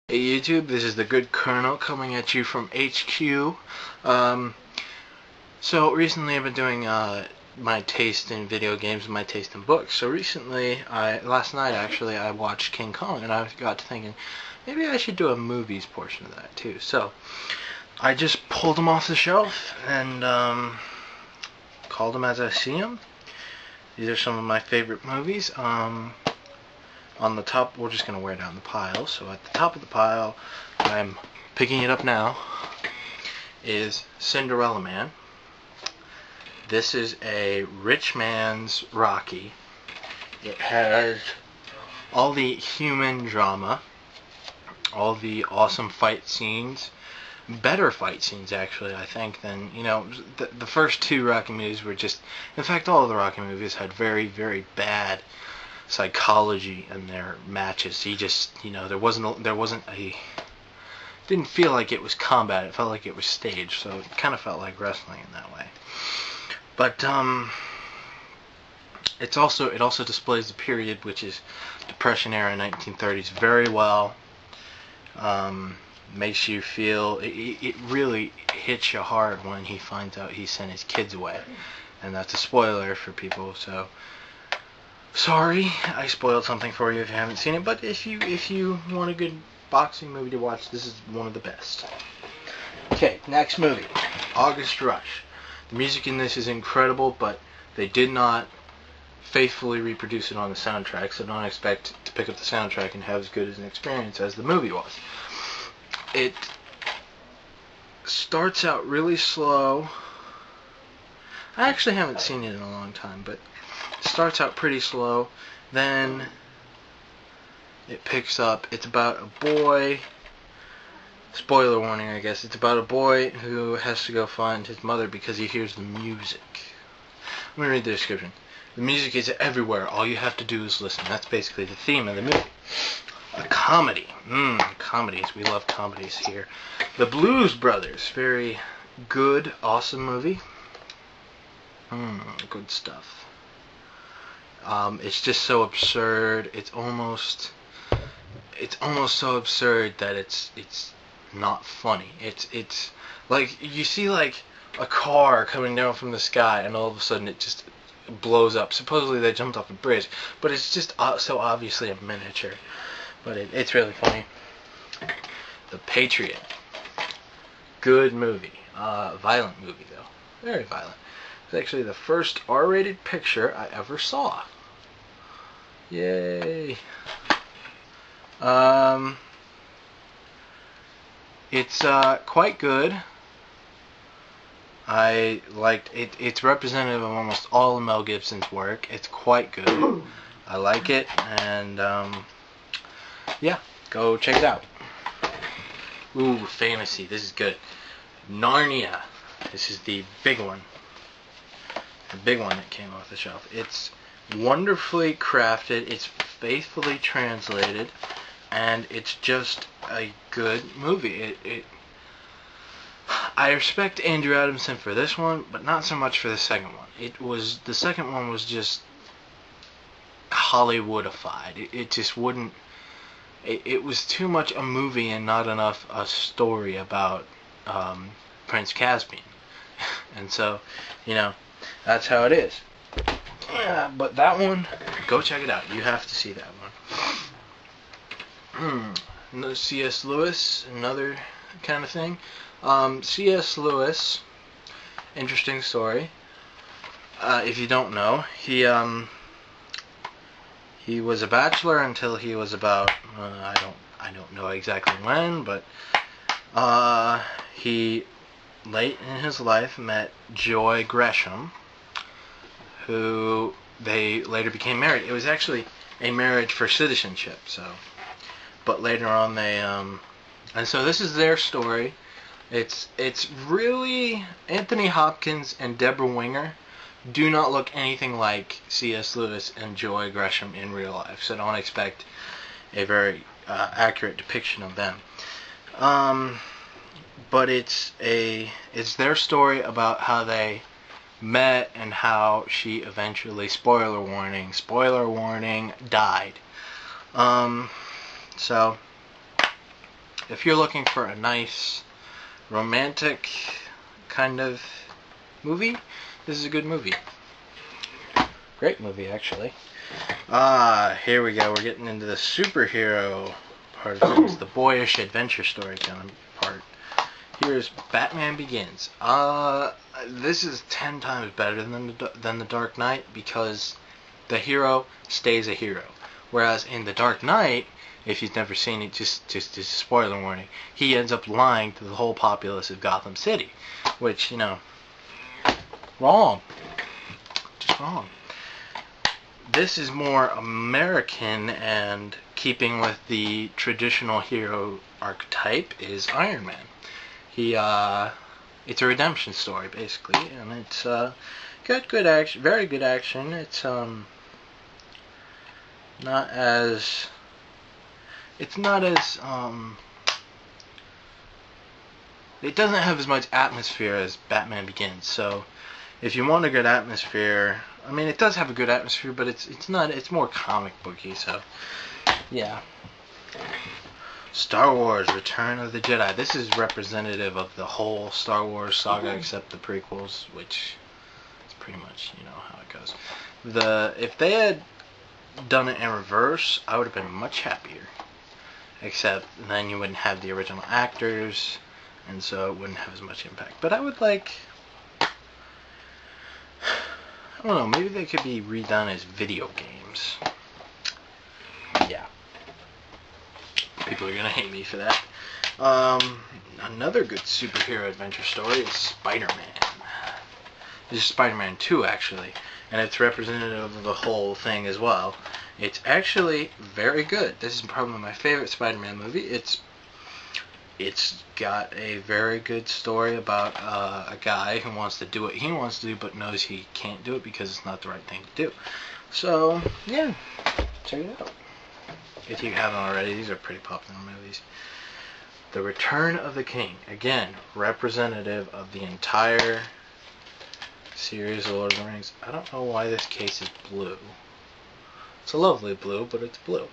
Hey YouTube, this is the Good Colonel coming at you from HQ. So recently I've been doing my taste in video games and my taste in books. So recently, last night actually, I watched King Kong, and I got to thinking maybe I should do a movies portion of that too. So I just pulled them off the shelf and called them as I see them. These are some of my favorite movies. On the top, we're just going to wear down the pile. So at the top of the pile, I'm picking it up now, is Cinderella Man. This is a rich man's Rocky. It has all the human drama, all the awesome fight scenes, better fight scenes actually, I think, than, the first two Rocky movies were just, in fact all of the Rocky movies had very, very bad psychology in their matches. He just, there wasn't a, didn't feel like it was combat. It felt like it was staged, so it kind of felt like wrestling in that way. But it also displays the period, which is Depression era 1930s, very well. Makes you feel, it really hits you hard when he finds out he sent his kids away, and that's a spoiler for people. So sorry, I spoiled something for you if you haven't seen it, but if you want a good boxing movie to watch, this is one of the best. Okay, next movie, August Rush. The music in this is incredible, but they did not faithfully reproduce it on the soundtrack, so don't expect to pick up the soundtrack and have as good as an experience as the movie was. It starts out really slow. I actually haven't seen it in a long time, but starts out pretty slow, then it picks up. It's about a boy, spoiler warning I guess, it's about a boy who has to go find his mother because he hears the music. I'm going to read the description. The music is everywhere, all you have to do is listen. That's basically the theme of the movie. A comedy. Comedies, we love comedies here. The Blues Brothers, very good, awesome movie. Good stuff. It's just so absurd. It's almost so absurd that it's not funny. It's like you see like a car coming down from the sky, and all of a sudden it just blows up. Supposedly they jumped off a bridge, but it's just so obviously a miniature. But it's really funny. The Patriot. Good movie. Violent movie though. Very violent. It's actually the first R-rated picture I ever saw. Yay. It's quite good. I liked it. It's representative of almost all of Mel Gibson's work. It's quite good. I like it, and yeah, go check it out. Ooh, fantasy. This is good. Narnia. This is the big one. The big one that came off the shelf. It's wonderfully crafted, it's faithfully translated, and it's just a good movie. I respect Andrew Adamson for this one, but not so much for the second one. The second one was just Hollywoodified. It just wouldn't. It was too much a movie and not enough a story about Prince Caspian, and so that's how it is. Yeah, but that one, go check it out. You have to see that one. No, C.S. Lewis, another kind of thing. C.S. Lewis, interesting story. If you don't know, he was a bachelor until he was about I don't know exactly when, but he late in his life met Joy Gresham, who they later became married. It was actually a marriage for citizenship, but later on they and so this is their story. It's really, Anthony Hopkins and Deborah Winger do not look anything like C.S. Lewis and Joy Gresham in real life, so don't expect a very accurate depiction of them. But it's their story about how they met and how she eventually, spoiler warning, died. So if you're looking for a nice romantic kind of movie, this is a good movie. Great movie, actually. Here we go. We're getting into the superhero part of things, the boyish adventure story kind of part. Here's Batman Begins. This is 10 times better than the Dark Knight because the hero stays a hero. Whereas in the Dark Knight, if you've never seen it, just a spoiler warning, he ends up lying to the whole populace of Gotham City, which, you know, wrong. Just wrong. This is more American, and keeping with the traditional hero archetype is Iron Man. It's a redemption story basically, and it's got good action, very good action. It's not as it doesn't have as much atmosphere as Batman Begins. So if you want a good atmosphere, I mean, it does have a good atmosphere, but it's more comic booky. So yeah. Star Wars: Return of the Jedi. This is representative of the whole Star Wars saga except the prequels, which is pretty much, you know, how it goes. If they had done it in reverse, I would have been much happier. Except then you wouldn't have the original actors, and so it wouldn't have as much impact. But I would like, I don't know, maybe they could be redone as video games. Yeah. People are gonna hate me for that. Another good superhero adventure story is SpiderMan. This is SpiderMan 2, actually, and it's representative of the whole thing as well. It's actually very good. This is probably my favorite Spider-Man movie. It's got a very good story about a guy who wants to do what he wants to do, but knows he can't do it because it's not the right thing to do. So yeah, check it out. If you haven't already, these are pretty popular movies. The Return of the King. Again, representative of the entire series of Lord of the Rings. I don't know why this case is blue. It's a lovely blue, but it's blue.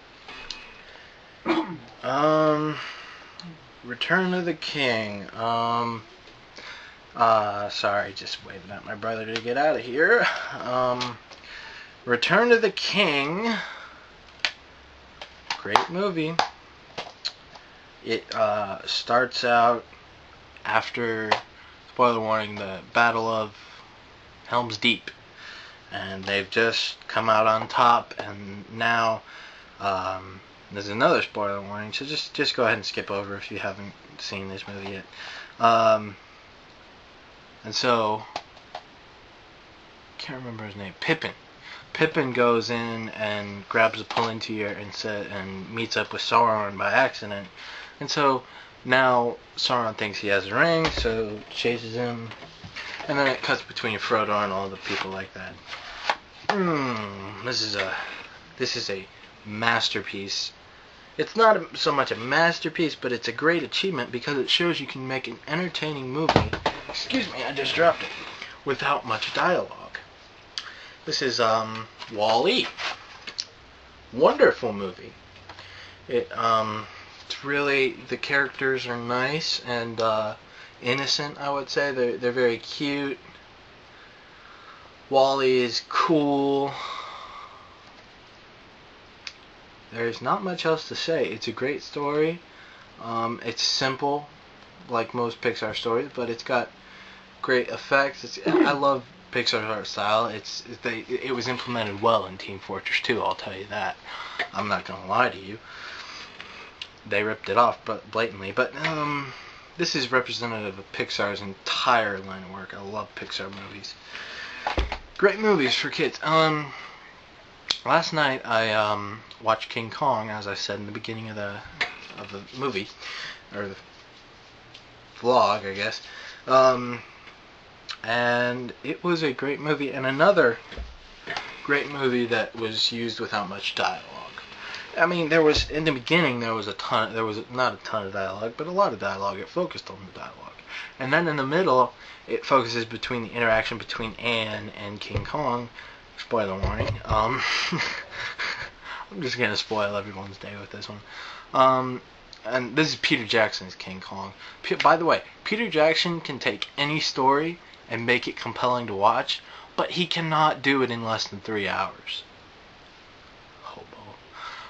Return of the King. Sorry, just waving at my brother to get out of here. Return of the King. Great movie. It starts out after, spoiler warning, the Battle of Helm's Deep, and they've just come out on top, and now there's another spoiler warning, so just go ahead and skip over if you haven't seen this movie yet. And so, can't remember his name. Pippin goes in and grabs a Palantir and meets up with Sauron by accident. And so now Sauron thinks he has a ring, so chases him. And then it cuts between Frodo and all the people like that. This is a masterpiece. It's not so much a masterpiece, but it's a great achievement because it shows you can make an entertaining movie. Excuse me, I just dropped it. Without much dialogue. This is WALLE. Wonderful movie. It's really, the characters are nice and innocent, I would say. They're very cute. WALL-E is cool. There's not much else to say. It's a great story. It's simple, like most Pixar stories, but it's got great effects. I love Pixar's art style. It was implemented well in Team Fortress 2, I'll tell you that. I'm not gonna lie to you. They ripped it off blatantly, but this is representative of Pixar's entire line of work. I love Pixar movies. Great movies for kids. Last night I watched King Kong, as I said in the beginning of the movie, or the vlog, I guess. And it was a great movie, and another great movie that was used without much dialogue. I mean, in the beginning there was not a ton of dialogue, but a lot of dialogue. It focused on the dialogue. And then in the middle, it focuses between the interaction between Anne and King Kong. Spoiler warning. I'm just gonna spoil everyone's day with this one. and this is Peter Jackson's King Kong. By the way, Peter Jackson can take any story and make it compelling to watch, but he cannot do it in less than 3 hours.